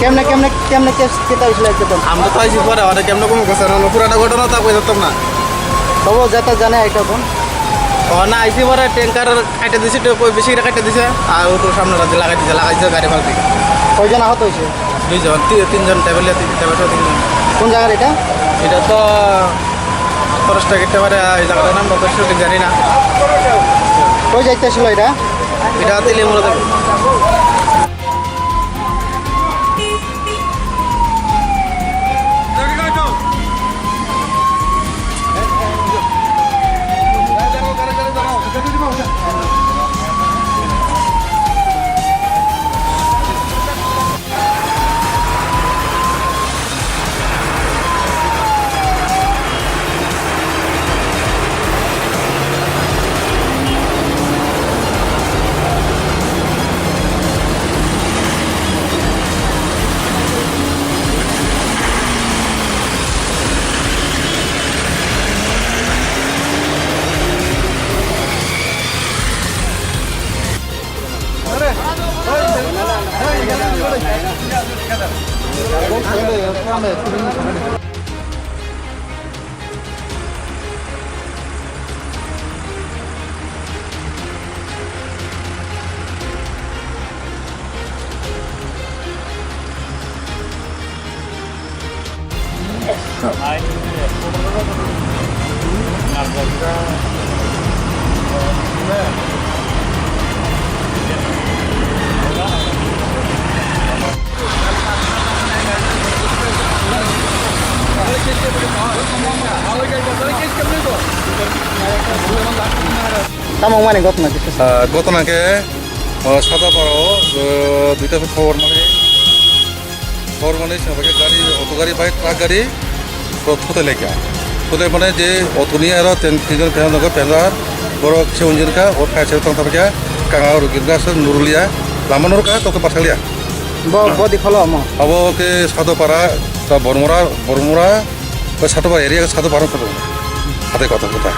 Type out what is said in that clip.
কেমনে কেমনে কেমনে কেতা হয়েছিল একদম আমরা তো আইসি পরে অনেক কেমন কোনো কথা না পুরাটা ঘটনা তা কই যেতাম না সব যাতা জানে এটা কোন না আইসি পরে ট্যাঙ্কার কাটে দিছে তো বেশি করে কাটে দিছে আর ও তো সামনে রাতে লাগাইছে গাড়ি ফাল থেকে কয়জন আহত হয়েছে দুইজন তিনজন ট্যাবলেট তিনজন কোন জায়গার এটা এটা তো ফরেস্টটা কেটে পারে এই জায়গাটার নাম তো সঠিক জানি না কই যাইতেছিল এটা এটা দিলে মূলত তামাং মানে ঘটনা কিছু ঘটনাকে সাদাপাড়াও দুইটা খবর মানে সবাইকে গাড়ি অটো গাড়ি বাইক ট্রাক গাড়ি থতে লেখা থতে মানে যে অটোনি আর তিনজন পেহান নগর পেহার বড় সেউনজনকা ও খাইছে থাকা কাঙা রুগিনকা নুরুলিয়া লামানোরকা তোকে পাঠালিয়া বদি খল আমো আবকে সাদাপাড়া বরমুরা সাতোপাড়া এরিয়া সাতোপাড়া হাতে কথা কথা